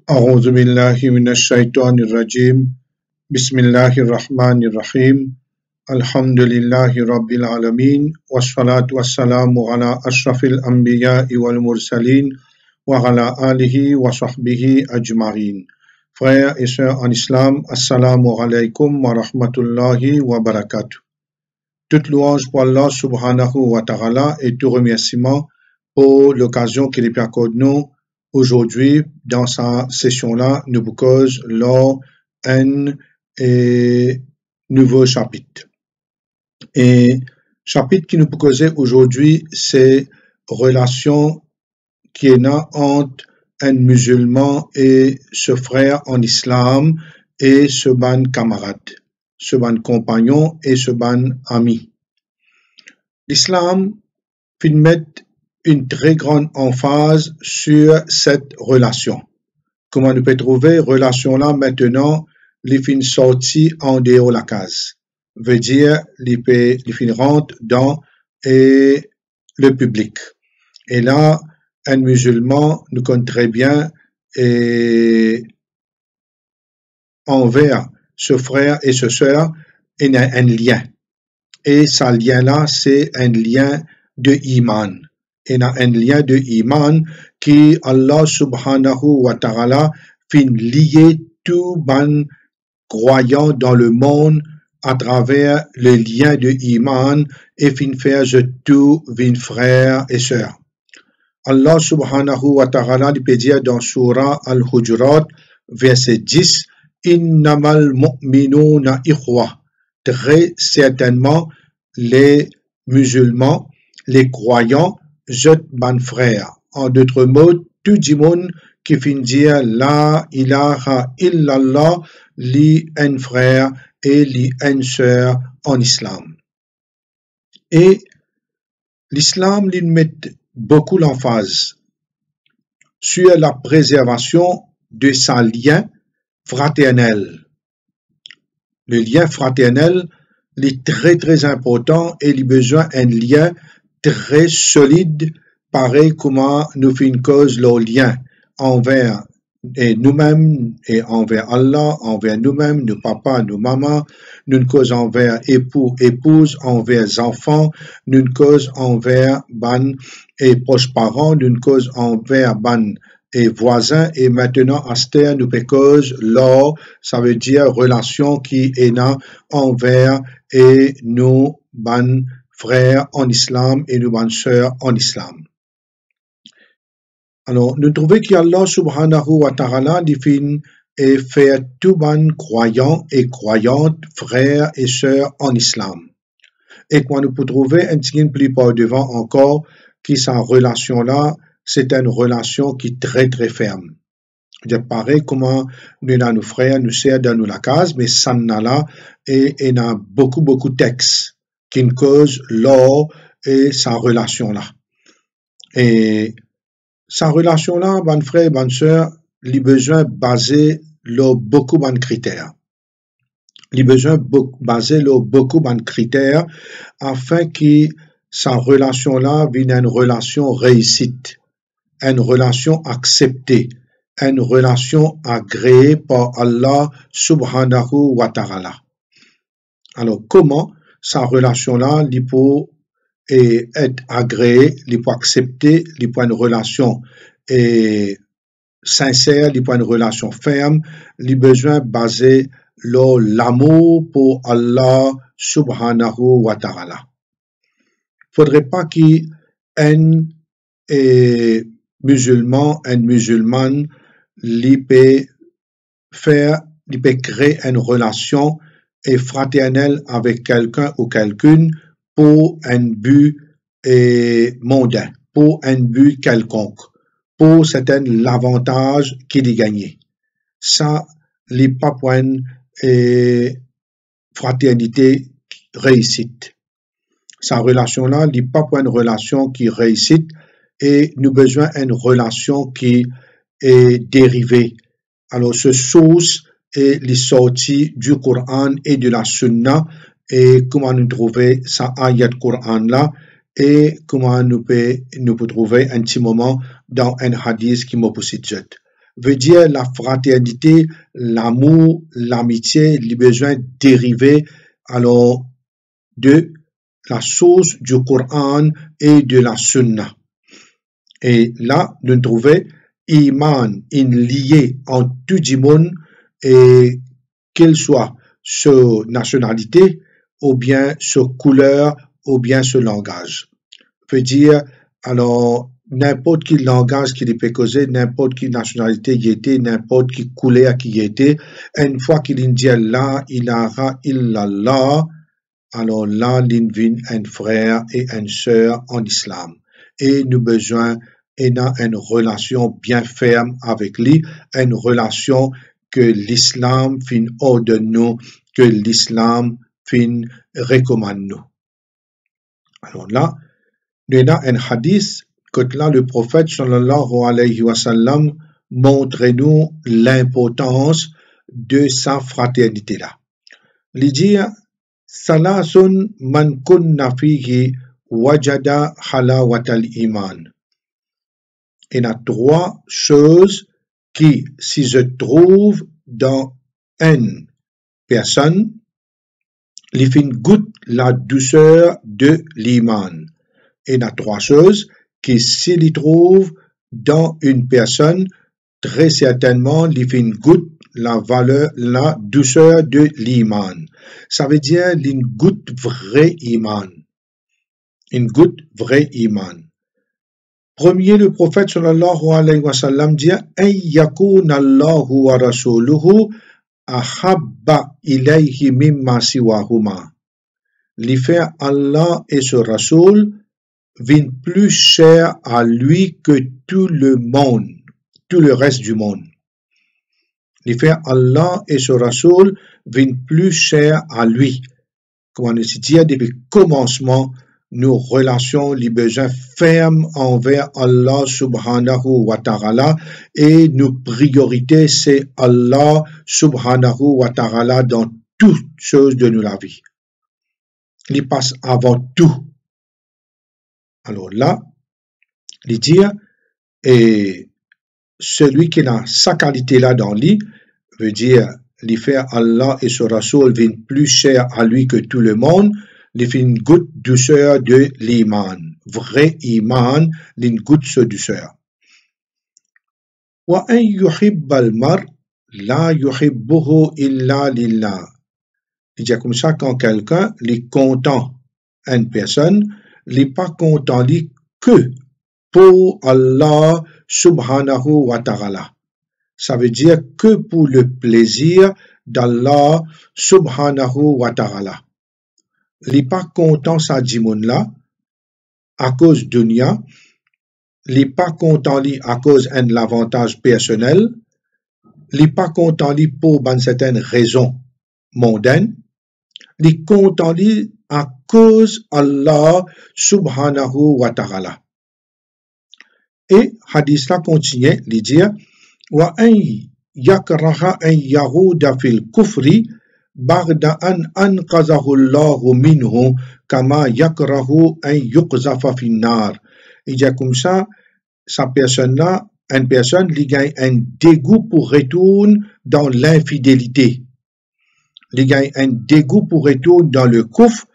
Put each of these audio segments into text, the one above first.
أعوذ بالله من الشيطان الرجيم بسم الله الرحمن الرحيم الحمد لله رب العالمين والصلاة والسلام على أشرف الأنبياء والمرسلين وعلى آله وصحبه أجمعين. Frères et sœurs en islam, assalamu alaikum wa rahmatullahi wa barakatuh. Toute louange pour Allah subhanahu wa ta'ala et tout remerciement pour l'occasion qu'il lui accorde nous aujourd'hui dans sa session-là, nous vous cause lors un nouveau chapitre. Et chapitre qui nous peut causer aujourd'hui, c'est relation qui est là entre un musulman et ce frère en islam et ce ban camarade, ce ban compagnon et ce ban ami. L'islam fait mettre une très grande emphase sur cette relation. Comment nous peut trouver relation-là maintenant, les fins sorties en dehors de la case. Veut dire, les fins rentrent dans le public. Et là, un musulman nous connaît très bien et envers ce frère et ce sœur, il y a un lien. Et ce lien-là, c'est un lien de iman. Il y a un lien de iman qui Allah subhanahu wa ta'ala fin lier tout ban croyant dans le monde à travers le lien de iman et fin faire de tout vin frères et sœurs. Allah subhanahu wa ta'ala peut dire dans Surah Al-Hujurat, verset 10, Innamal mu'minuna ikhwa. Très certainement, les musulmans, les croyants, je ban frère. En d'autres mots, tout le monde qui finit dire La ilaha illallah, li un frère et li une sœur en islam. Et l'islam lui met beaucoup l'emphase sur la préservation de sa lien fraternel. Le lien fraternel est très très important et il a besoin d'un lien très solide, pareil comment nous faisons une cause le lien envers nous-mêmes et envers Allah, envers nous-mêmes, nos papas, nos mamans, nous une cause envers époux, épouse, envers enfants, nous une cause envers ban et proches parents, nous une cause envers ban et voisins, et maintenant à cette terre, nous peut cause l'or, ça veut dire relation qui est là envers et nous ban frères en islam et nous ban sœurs en islam. Alors, nous trouvons qu'Allah subhanahu wa ta'ala définit et fait tout ban croyants et croyantes, frères et sœurs en islam. Et quand nous pouvons trouver un petit plus par devant encore, qui sa relation-là, c'est une relation qui est très très ferme. Je pareil comment nous avons nos frères, nous sœurs dans la case, mais ça là, et il y a beaucoup de textes qui nous causent l'or et sa relation-là. Et sa relation-là, bon frère, bonne sœur, il a besoin basé sur beaucoup de critères. Il a besoin basé sur beaucoup de critères afin que sa relation-là vienne une relation réussite, une relation acceptée, une relation agréée par Allah subhanahu wa ta'ala. Alors, comment sa relation-là, il peut être agréée, il peut accepter, il peut une relation sincère, il peut une relation ferme, il a besoin basé sur l'amour pour Allah subhanahu wa ta'ala. Il ne faudrait pas qu'un musulman, une musulmane, il peut créer une relation fraternelle avec quelqu'un ou quelqu'une pour un but mondain, pour un but quelconque, pour certain l'avantage qu'il y gagne. Ça, n'est pas pour une fraternité réussite. Sa relation-là n'est pas pour une relation qui réussit et nous avons besoin d'une relation qui est dérivée. Alors, ce source est les sorties du Coran et de la Sunna et comment nous trouver sa ayat Coran-là et comment nous peut trouver un petit moment dans un hadith qui m'a posé. veut dire la fraternité, l'amour, l'amitié, les besoins dérivés alors de la source du Coran et de la Sunna. Et là, nous trouvons Iman, une lié en tout le monde, et qu'elle soit sur nationalité, ou bien sur couleur, ou bien sur langage. Veut dire, alors, n'importe quel langage qu'il peut causer, n'importe quelle nationalité il était, n'importe quelle couleur qu'il était, une fois qu'il dit la ilaha illallah, alors là, il vient un frère et une sœur en islam. Et nous besoin une relation bien ferme avec lui, une relation que l'islam fin ordonne nous, que l'islam fin recommande nous. Alors là, nous avons un hadith que là le prophète sallallahu alayhi wa sallam montre nous l'importance de sa fraternité là. Il dit Salasun man kunna fihi wajada halawatal iman. Il y a trois choses qui, si je trouve dans une personne, les fin goûte la douceur de l'iman. Il y a trois choses qui, s'il y trouve dans une personne, très certainement, les fin goûte la valeur, la douceur de l'iman. Ça veut dire une goutte vrai iman. Une goutte vrai iman. Premier, le prophète sallallahu alayhi wa sallam dit An yakuna Allahu wa rasuluhu ahabba ilayhi mimma siwahuma. Les faire Allah et ce Rasoul viennent plus cher à lui que tout le monde, tout le reste du monde. Les faire Allah et ce Rasoul viennent plus cher à lui. Comme on dit depuis le commencement, nos relations, les besoins fermes envers Allah subhanahu wa ta'ala et nos priorités, c'est Allah subhanahu wa ta'ala dans toutes choses de la vie. Il passe avant tout. Alors là, il dit, et celui qui a sa qualité là dans lui, veut dire, les faire Allah et ce Rasoul viennent plus cher à lui que tout le monde, les fait une goutte douceur de l'iman. Vrai iman, une goutte de douceur. Wa an yuhibba al-mar la yuhibbuhu illa lillah. Il dit comme ça quand quelqu'un est content une personne, il n'est pas content que pour Allah subhanahu wa ta'ala. Ça veut dire que pour le plaisir d'Allah subhanahu wa ta'ala. Il n'est pas content ça dimoun là à cause dunya, il n'est pas content à cause d'un avantage personnel, il n'est pas content pour une certaine raison mondaine, il est content à cause Allah subhanahu wa ta'ala. Et hadith là continue, il dit wa an yakraha an yahuda fil kufri ba'da an anqazahu Allahu minhu kama yakrahu an yuqzafa fin nar. Il dit comme ça, sa personne là, une personne qui gagne un dégoût pour retourner dans l'infidélité. Il gagne un dégoût pour retourner dans le kufr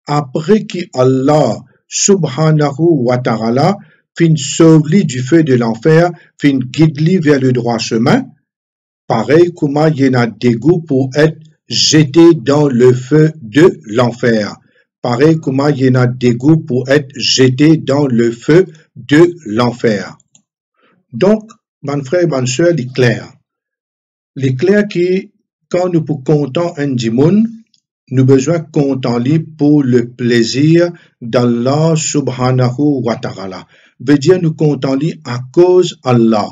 après que Allah subhanahu wa ta'ala fin sauve-lui du feu de l'enfer, fin guide-lui vers le droit chemin. Pareil comme il y en a dégoût pour être jeté dans le feu de l'enfer. Pareil comme il y en a dégoût pour être jeté dans le feu de l'enfer. Donc, mon frère et bonne soeur, il est clair. Il est clair que quand nous pouvons compter un dimoun, nous besoin compter lui pour le plaisir d'Allah subhanahu wa ta'ala. Veut dire nous comptons lui à cause Allah.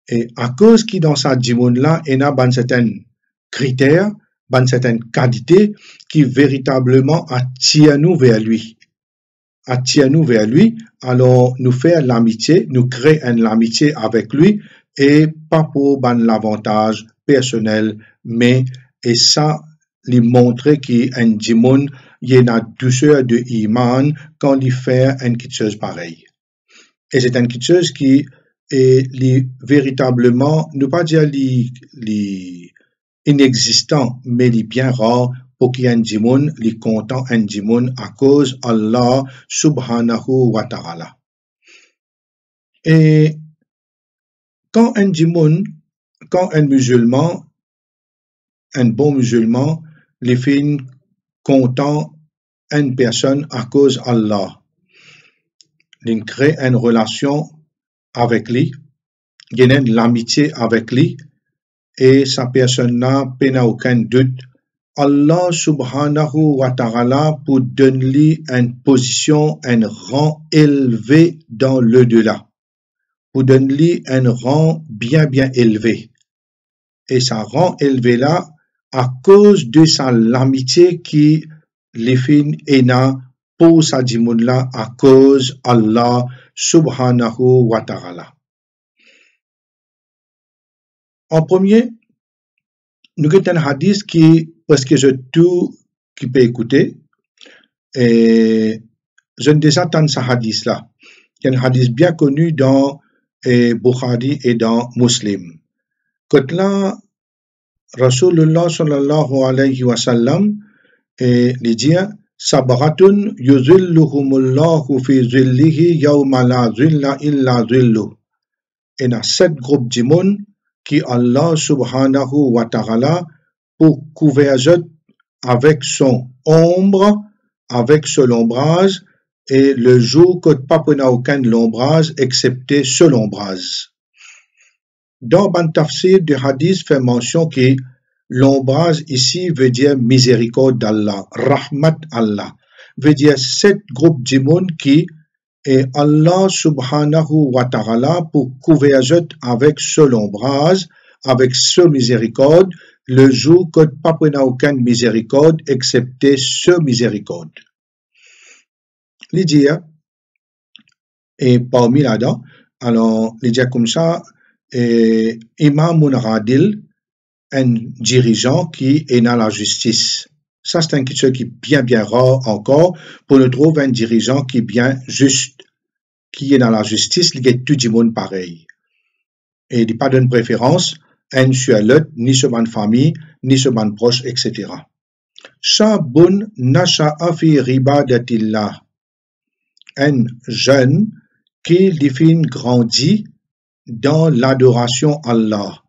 Et à cause qui dans sa dimoun là, il y a certains critères, certaines qualités qui véritablement attirent nous vers lui. Attirent nous vers lui, alors nous faire l'amitié, nous créer une amitié avec lui et pas pour l'avantage personnel, mais et ça lui montrer qu'un dimoun il y a une douceur de iman quand il fait une quelque chose pareille. Et c'est une quelque chose qui et les véritablement, ne pas dire les inexistants, mais les bien rares, pour qu'il y ait un dimoun, les contents un dimoun à cause Allah subhanahu wa ta'ala. Et quand un dimoun, quand un musulman, un bon musulman, les fait content une personne à cause Allah, il crée une relation avec lui, il y a de l'amitié avec lui, et sa personne n'a aucun doute. Allah subhanahu wa ta'ala pour donner une position, un rang élevé dans le delà, pour donner un rang bien élevé. Et ça rang élevé là à cause de sa l'amitié qui les fin ena pour sa dimoun là à cause Allah subhanahu wa ta'ala. En premier, nous avons un hadith qui, parce que je tout qui peut écouter, et je ne déjà entendu ce hadith là. Il y a un hadith bien connu dans Bukhari et dans Muslim. Quand là, Rasulullah sallallahu alayhi wa sallam, il dit, Sabratun yuzilluhumullahu fi zillihi yawma la zilla illa zillu. Et il y a 7 groupes de monde qui Allah subhanahu wa ta'ala pour couvrir avec son ombre, avec son ombrage, et le jour que pas n'a aucun l'ombrage excepté ce l'ombrage. Dans Ban Tafsir du hadith fait mention que l'ombrage ici veut dire miséricorde d'Allah, rahmat Allah, veut dire 7 groupes de monde qui et Allah subhanahu wa ta'ala pour couvrir avec ce l'ombrage, avec ce miséricorde, le jour que pas n'a aucune miséricorde excepté ce miséricorde. L'idée, et parmi là-dedans, alors, l'idée comme ça, Imam Munradil, un dirigeant qui est dans la justice. Ça, c'est quelque chose qui est bien rare encore pour nous trouver un dirigeant qui est bien juste, qui est dans la justice, il est tout le monde pareil. Et il n'y a pas de préférence, un sur l'autre, ni sur ma famille, ni sur ma proche, etc. Shabun nasha'a fi ribadatillah. Un jeune qui grandit dans l'adoration Allah.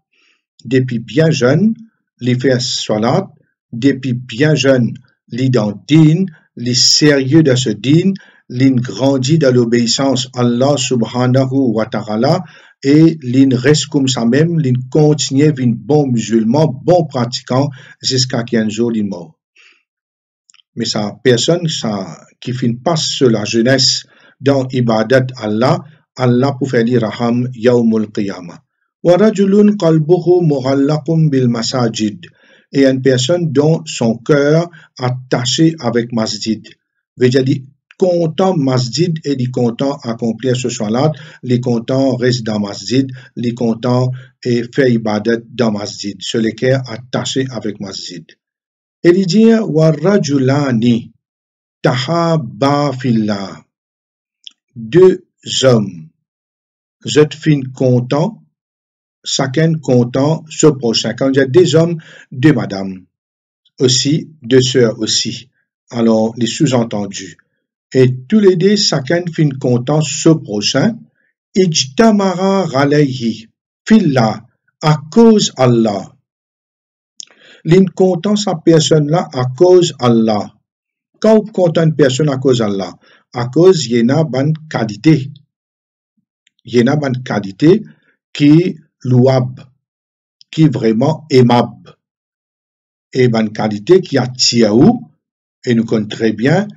Depuis bien jeune, il fait salat, depuis bien jeune, il dans din, il sérieux de ce din, il grandit dans l'obéissance à Allah subhanahu wa ta'ala et il reste comme ça même, il continue d'être un bon musulman, bon pratiquant jusqu'à qu'il y ait un jour il mort. Mais sa personne qui finit pas sur la jeunesse dans ibadat Allah, Allah pour faire l'irham yawmul qiyamah. Wa rajulun qalbuhu mughallaqun bil masajid. Et une personne dont son cœur attaché avec masjid. Veut dire, content masjid et les content accomplir ce salat, les content reste dans masjid, les content et fait ibadat dans masjid. Ce les cœurs attachés avec masjid. Et il dit, wa rajulani tahabba fillah. 2 hommes. Je fin content, chacun content, ce prochain. Quand il y a 2 hommes, 2 madames. Aussi, 2 sœurs aussi. Alors, les sous-entendus. Et tous les 2, chacun fin content, ce prochain. Ijtamara alayhi. Fillah. À cause Allah. L'in content sa personne là à cause Allah. Quand on content une personne à cause Allah, à cause il y a une qualité. Il y a une qualité qui est louable, qui est vraiment aimable. Et une qualité qui attire où, et nous connaissons très bien,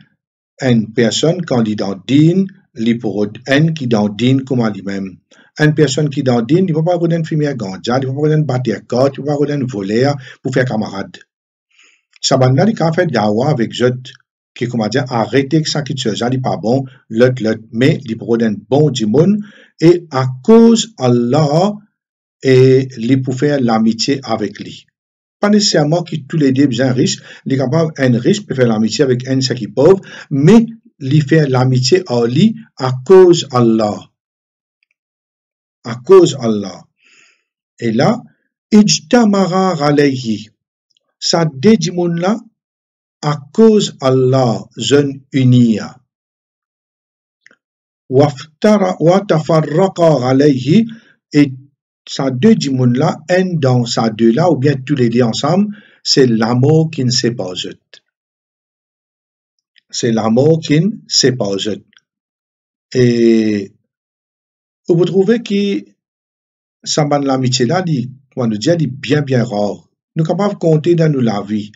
une personne quand il est dans din, il pour un qui dans din comme lui-même. Une personne qui dans din, il ne peut pas regarder une fumier ganja, il ne peut pas regarder une bâtir carte, il ne peut pas regarder une voler pour faire camarade. Ça va nous faire fait dawa avec Jot, qui comment dire, arrêter que ça qui se n'est pas bon, l'autre, mais il pour regarder un bon dimoun, et à cause Allah, et il pour faire l'amitié avec lui. Pas nécessairement que tous les 2 bien riches, il est capable un riche peut faire l'amitié avec un qui est pauvre, mais il fait l'amitié à lui à cause Allah. à cause Allah. Et là, ijtamara alayhi, ça dit moun là, à cause Allah, jeune unia. Wa tafarraqa alayhi, et ça dit moun là, un dans ça deux là, ou bien tous les deux ensemble, c'est l'amour qui ne sépare. C'est l'amour qui ne sépare. Et vous trouvez que ça ban l'amitié là, on nous dit, est bien bien rare. Nous sommes capables de compter dans la vie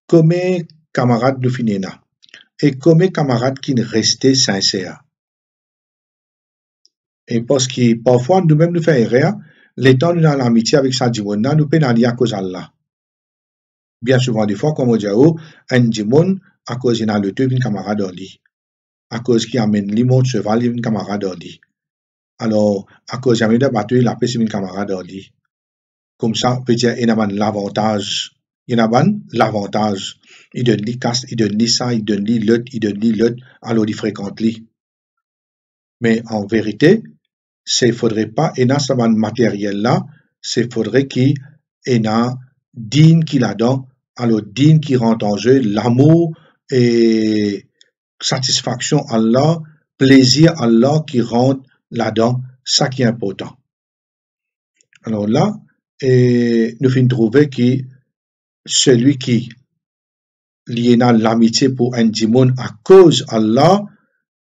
combien camarades nous finissons et combien camarades qui ne restaient sincères. Et parce que parfois nous-mêmes nous faisons erreur, les temps nous dans l'amitié avec ça dimona, nous pénalisons à cause d'Allah. Bien souvent des fois comme on dit un dimon à cause il a le deux une camarade en lit. À cause qui amène limon cheval une camarade en lit. Alors à cause jamais de battre la paix sur une camarade en lit. Comme ça peut dire il y a l'avantage. Il y a l'avantage. Il donne lui casse, il donne lui ça, il donne lui l'autre, alors il fréquente lui. Mais en vérité, c'est faudrait pas et dans ce matériel là, c'est faudrait qu'il y ait digne qui là-dedans, alors digne qui rentre en jeu, l'amour et satisfaction Allah, plaisir Allah qui rentre là-dedans, ça qui est important. Alors là, et nous finissons de trouver que celui qui lié à l'amitié pour un dimon à cause Allah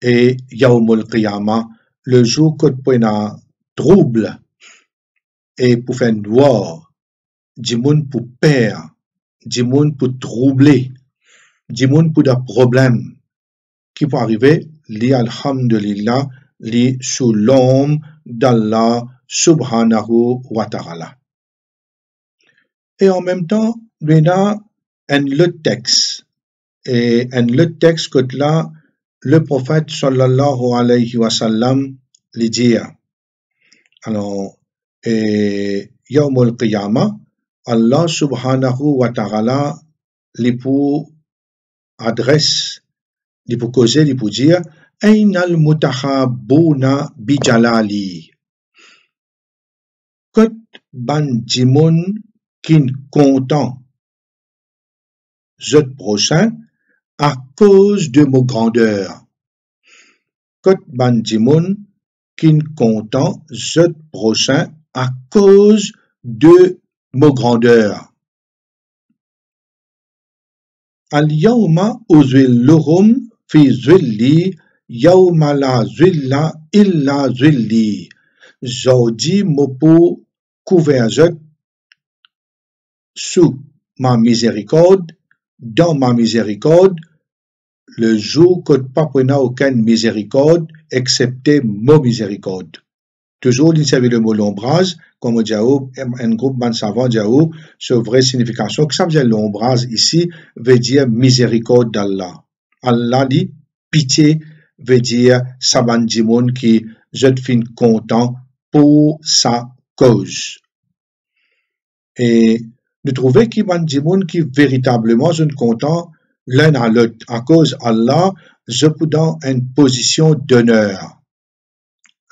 et Yaumul Qiyamah, le jour que tu as trouble et pour faire noir, dimon pour perdre, dimon pour troubler, dimon pour des problèmes qui peut arriver, li alhamdulillah, li sous l'ombre d'Allah subhanahu wa ta'ala. Et en même temps, nous avons le texte. Et le texte que là, le prophète sallallahu alayhi wa sallam lui dit. Alors, Yawmul Qiyamah, Allah subhanahu wa ta'ala lui pour adresse, lui pour causer, lui pour dire Aina al-mutahabuna bi jalali. Kot ban dimoun kin content zot prochain à cause de mon grandeur. Kot ban dimoun kin content zot prochain à cause de mon grandeur. Al-yawma uzilluhum fi zilli yawma la zilla illa zilli. Jodi mopo couvert sous ma miséricorde, dans ma miséricorde, le jour que pas prena aucune miséricorde, excepté mon miséricorde. Toujours, il savait le mot l'ombrage, comme on dit, un groupe de savants dit, ce vraie signification, que ça veut dire l'ombrage ici, veut dire miséricorde d'Allah. Allah dit, pitié, veut dire saban dimon qui, je te fin content pour sa cause. Et nous trouvons qu'il y a des gens qui véritablement sont contents l'un à l'autre. À cause Allah, je peux dans une position d'honneur.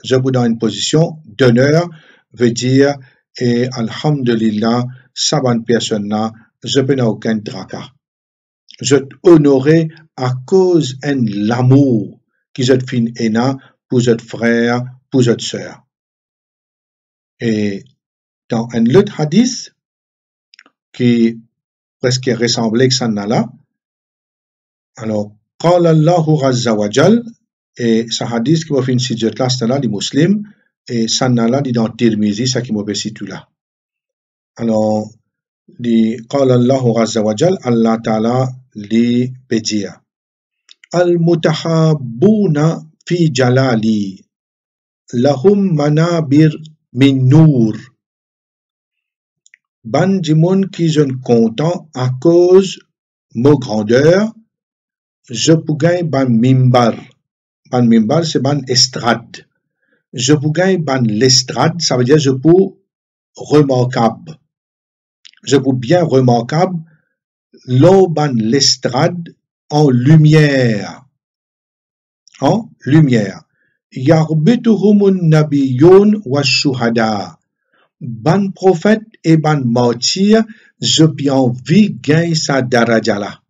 Je peux dans une position d'honneur, veut dire, et alhamdulillah, ça bonne personne là, je peux n'a aucun draka. Je t'honorer à cause de l'amour qui je te fin ena pour votre frère, pour votre sœur. Et dans un autre hadith, qui presque ressemblait à ça là, alors, قال الله عز وجل, et ce hadith qui m'a fait une sujette là, c'est là, les musulmans, et ça là, dit dans Tirmizi, ça qui m'a fait tout là. Alors, dit, قال الله عز وجل, Allah Ta'ala, li pédia. Al-mutahabuna fi jalali, lahum manabir min nour. Ban dimon qui sont contents à cause mo grandeur, je peux gagner ban mimbar. Ban mimbar, c'est ban estrade. Je peux gagner ban l'estrade, ça veut dire je peux remarquable. Je peux bien remarquable, l'eau ban l'estrade en lumière. En lumière. Yarbituhumun nabiyoun wa shuhada. Ban prophète et ban martyr, je puis envie gagne sa daraja là.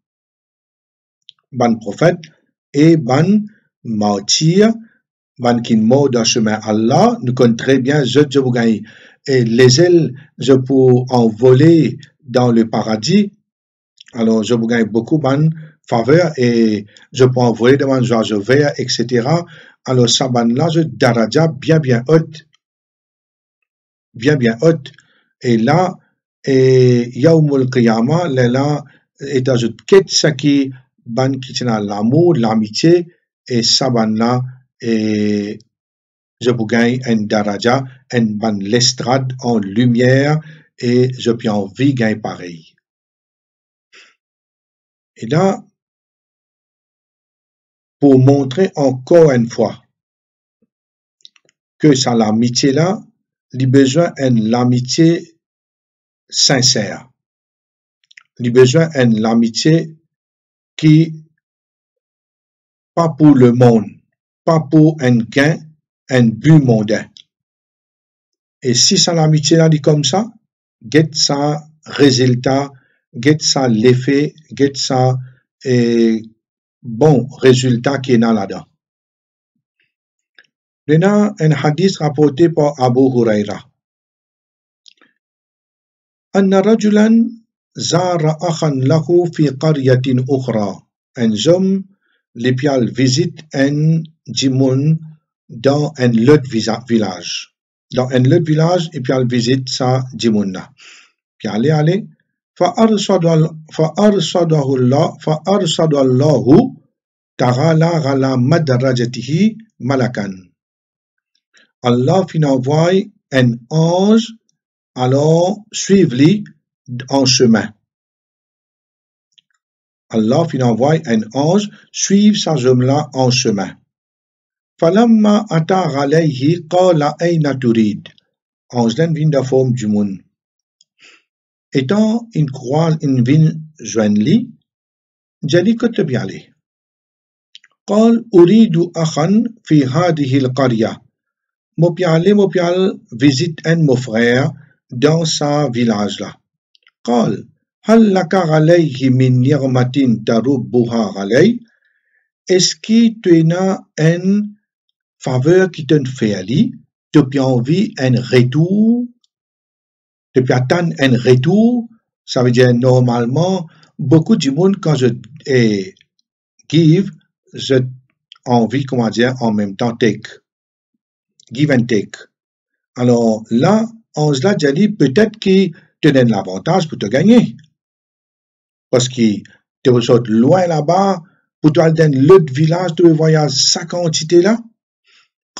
Ban prophète et ban martyr, ban qui mort dans le chemin Allah, nous connaissons très bien, je vous gagne. Et les ailes, je peux envoler dans le paradis. Alors, je vous gagne beaucoup ban faveur et je peux envoyer devant le joie vert, etc. Alors, ça ban là, je daraja bien haute. Bien haute. Et là, Yaumul Qiyamah, là, est à quête ça qui ban qui tient l'amour, l'amitié, et ça ban là, et je vous gagne un daraja, un ban l'estrade en lumière, et je puis envie gagne pareil. Et là, pour montrer encore une fois que ça l'amitié là, il a besoin d'une l'amitié sincère. Il a besoin d'une l'amitié qui, pas pour le monde, pas pour un gain, un but mondain. Et si ça l'amitié là dit comme ça, get ça résultat, get ça l'effet, get ça bon résultat qui est là-dedans. Il y a un hadith rapporté par Abu Huraira. أن رجلا زار أخا له في قرية أخرى. Un homme l'épial visite un djimoun dans un autre village. Dans un autre village, l'épial visite sa djimouna. Puis allez, فأرصده الله تعالى على مدرجته ملكا. Allah fin envoie un ange, alors suive-lui en chemin. Allah fin envoie un ange, suive sa homme-là en chemin. فلما أتى عليه قال أين تريد. Ange d'un vient de la forme du monde. Étant une croix, une ville joignée, j'ai dit que tu bien aller. قال أريد أخا في هذه القرية. Mopial visite un mon frère dans sa village là. قال هل لك عليه من نعمة تربها عليه. Est-ce que tu as une faveur qui te fait aller, tu as envie un retour, tu peux attendre un retour, ça veut dire normalement, beaucoup de monde quand je give, je envie, comment dire, en même temps take. Give and take. Alors là, on se l'a déjà dit, peut-être qu'il te donne l'avantage pour te gagner. Parce que tu sortes loin là-bas, pour toi aller dans l'autre village, tu veux voyager sa quantité là.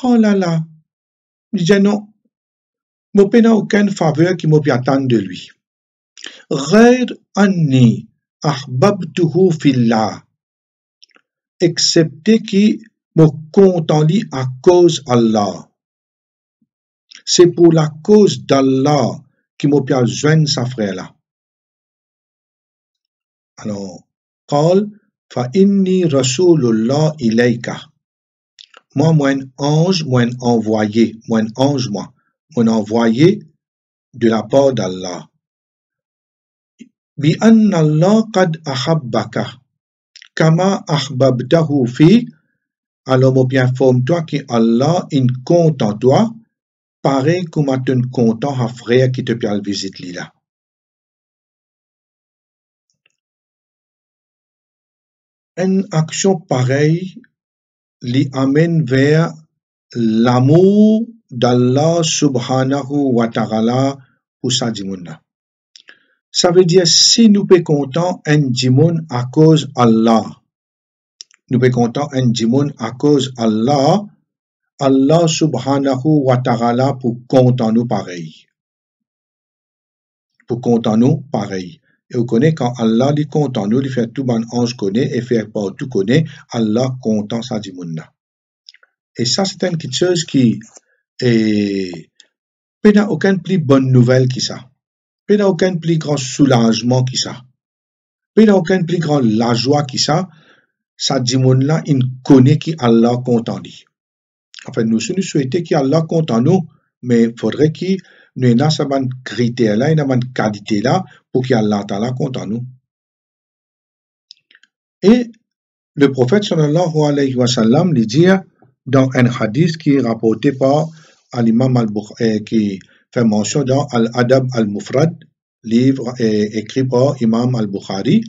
Oh là là. Je dis non. Je n'ai aucune faveur qui m'oblige attendre de lui. غير أني أحببته في الله. Excepté qui me content à cause Allah. C'est pour la cause d'Allah qui m'a pu joindre sa frère là. Alors, قال فإني رسول الله إليك. Moi, un ange, moi, un envoyé, moi, un ange, moi, mon envoyé de la part d'Allah. بأن الله قد أحبك كما أحببته في. Alors, moi, bien, informe-toi que Allah est content en toi, pareil comme tu es content à frère qui te peut visiter là. Une action pareille li amène vers l'amour d'Allah subhanahu wa ta'ala pour sa djimouna. Ça veut dire si nous sommes contents un djimoun à cause Allah, nous sommes contents un djimoun à cause Allah, Allah subhanahu wa ta'ala pour content nous pareil. Pour content nous pareil. Et vous connaissez quand Allah dit content nous, il fait tout bon ange connaît et fait pas tout connaît, Allah content sa djimouna. Et ça c'est une petite chose qui est pas dans aucune plus bonne nouvelle que ça. Pas dans aucun plus grand soulagement que ça. Pas dans aucun plus grand la joie que ça. Ça djimouna il connaît qui Allah content dit. Enfin, nous souhaitons qu'Allah compte en nous, mais il faudrait qu'il nous ait ces critères-là, et ces qualités-là, pour qu'Allah Ta'ala compte en nous. Et le prophète sallallahu alayhi wa sallam lui dit dans un hadith qui est rapporté par l'imam al-Bukhari, qui fait mention dans Al-Adab al-Mufrad, livre écrit par Imam al-Bukhari.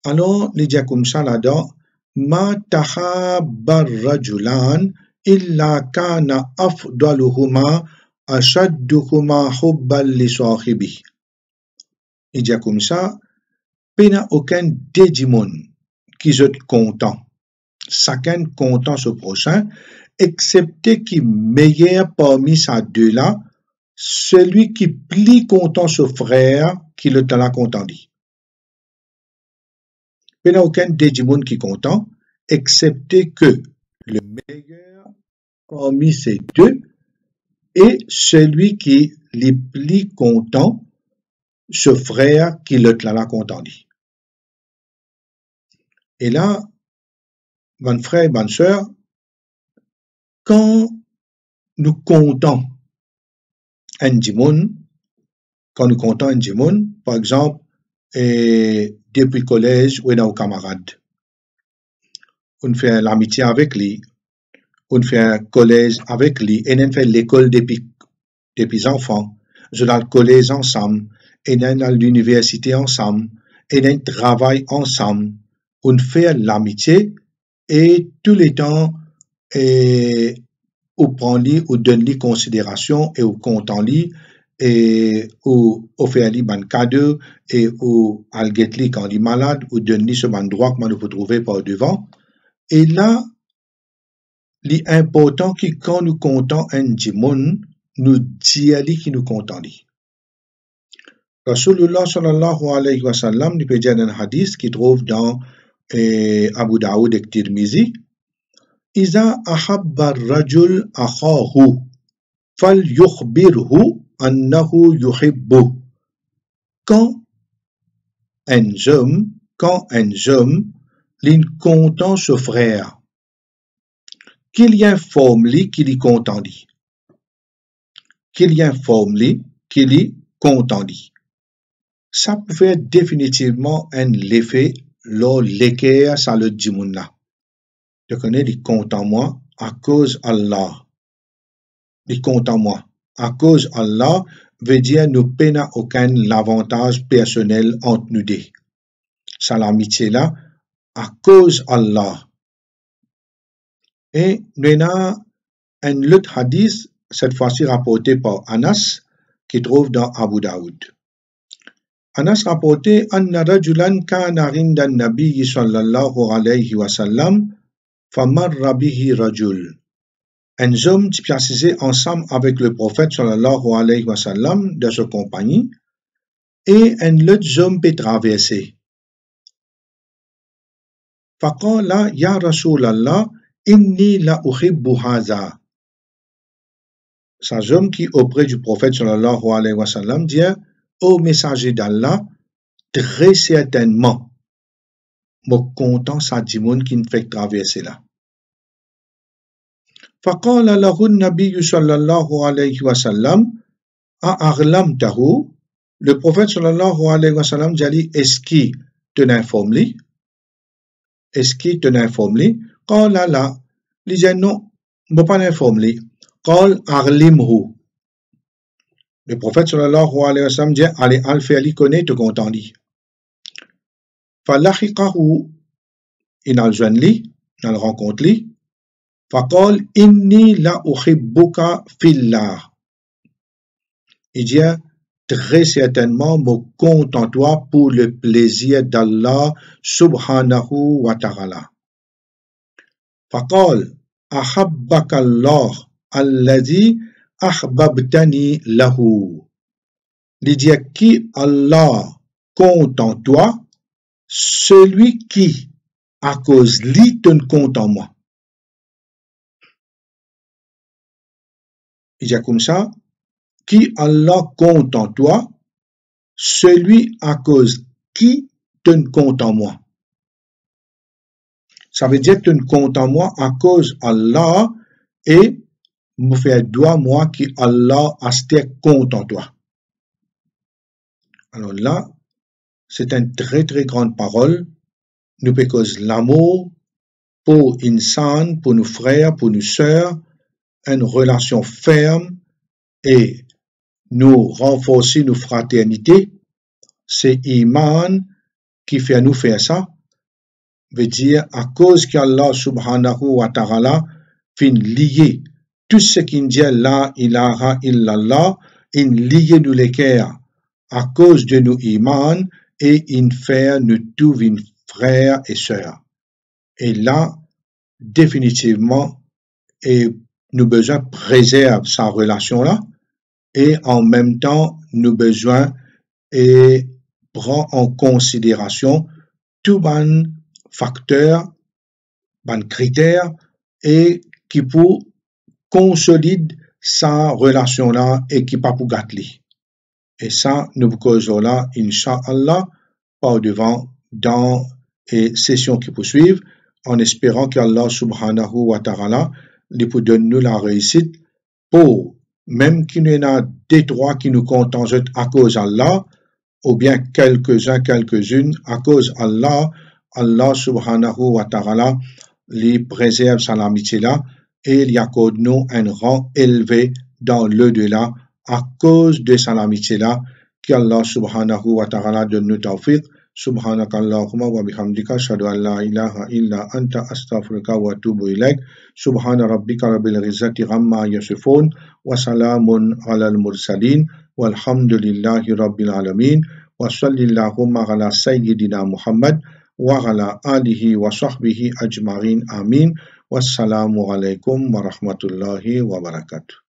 Alors, il dit comme ça là-dedans, Ma tahabba rajulan illa kana afdaluhuma ashadduhuma hubban li sahibi. Il dit comme ça, il n'y a aucun dédimon qui est content, chacun content ce prochain, excepté qui meilleur parmi ces deux-là, celui qui plie content ce frère qui le t'a content dit. Il n'y a aucun dédimon qui est content, excepté que le meilleur parmi ces deux est celui qui les plie content ce frère qui le t'a content dit. Et là, mon frère et bonne sœur, quand nous comptons un djimoun, par exemple, depuis le collège, on a un camarade, on fait l'amitié avec lui, on fait un collège avec lui, et on fait l'école depuis enfants, on a le collège ensemble, et on a l'université ensemble, et on travaille ensemble, on fait l'amitié, et tous les temps, ou prend lui, ou donne lui considération, et ou compte en lui, et ou offre lui ban cadeau, et ou alguet lui quand il est malade, ou donne lui ce ban droit que nous peut trouver par devant. Et là, l'important que quand nous comptons un djimoun, nous disons qui nous comptons lui. Rasulullah sallallahu alayhi wa sallam, nous peut dire un hadith qui trouve dans Abu Daoud et Tirmizi, إذا أحب الرجل أخاه فليخبره أنه يحبه. Quand un homme l'incontent ce frère, qu'il informe lui qu'il est content lui. Qu'il informe lui qu'il est content lui. Ça pouvait être définitivement un effet lors lesquels ça le djimoun là. Je connais les comptes en moi à cause Allah. Les comptes en moi à cause Allah veut dire nous n'avons aucun avantage personnel entre nous deux. C'est l'amitié là à cause Allah. Et nous avons un autre hadith, cette fois-ci rapporté par Anas, qui trouve dans Abu Daoud. Anas rapporté Anna rajulan kana inda an-nabiy sallallahu alayhi wa sallam famarra bihi rajul. Un homme qui passait ensemble avec le prophète sallallahu alayhi wa sallam de sa compagnie et un autre homme peut traverser. Faqala ya Rasulallah inni la uhibbu hadha. Cet homme qui auprès du prophète sallallahu alayhi wa sallam dit ô messager d'Allah, très certainement me content ça dimoun qui me fait traverser là. فقال له النبي صلى الله عليه وسلم أأعلمته. Le prophète sallallahu alayhi wa sallam dit est-ce qu'il te informe lui? Est-ce qu'il te informe lui? قال لا. Il dit non, je ne pas informe lui. قال أعلمه. Le prophète sallallahu alayhi wa sallam dit allez al faire lui connaître content lui. فلحقه. Il a le joint lui, il a le rencontre lui. فقال إني لا أحبك في الله. Il dit très certainement me compte en toi pour le plaisir d'Allah subhanahu wa ta'ala. فقال أحبك الله الذي أحببتني له. Il dit qui Allah compte en toi, celui qui à cause lui te compte en moi. Il dit comme ça, qui Allah compte en toi, celui à cause qui te compte en moi. Ça veut dire que te compte en moi à cause Allah et me faire droit moi qui Allah a compte en toi. Alors là, c'est une très très grande parole. Nous parce l'amour pour insan, pour nos frères, pour nos sœurs, une relation ferme et nous renforcer nos fraternités, c'est Iman qui fait nous faire ça. Veut dire à cause qu'Allah subhanahu wa ta'ala fin lier tout ce qui dit la ilaha illallah, in lier nous les cœurs à cause de nos Iman et in faire nous tous frères et sœurs. Et là, définitivement, et nous besoin préserver sa relation là et en même temps nous besoin et prend en considération tout ban facteurs, ban critères et qui pour consolide sa relation là et qui pas pour gâter. Et ça nous causons là Inch'Allah par devant dans les sessions qui poursuivent en espérant qu'Allah subhanahu wa ta'ala lui donne nous la réussite pour même qu'il y en a des droits qui nous contentent à cause d'Allah ou bien quelques-uns, quelques-unes à cause d'Allah, Allah subhanahu wa ta'ala lui préserve son amitié là et il accorde nous un rang élevé dans l'au-delà à cause de son amitié là qu'Allah subhanahu wa ta'ala donne nous tawfiq. سبحانك اللهم وبحمدك أشهد أن لا إله إلا أنت أستغفرك وأتوب إليك سبحان ربك رب العزة عما يصفون وسلام على المرسلين والحمد لله رب العالمين وصلى اللهم على سيدنا محمد وعلى آله وصحبه أجمعين آمين والسلام عليكم ورحمة الله وبركاته.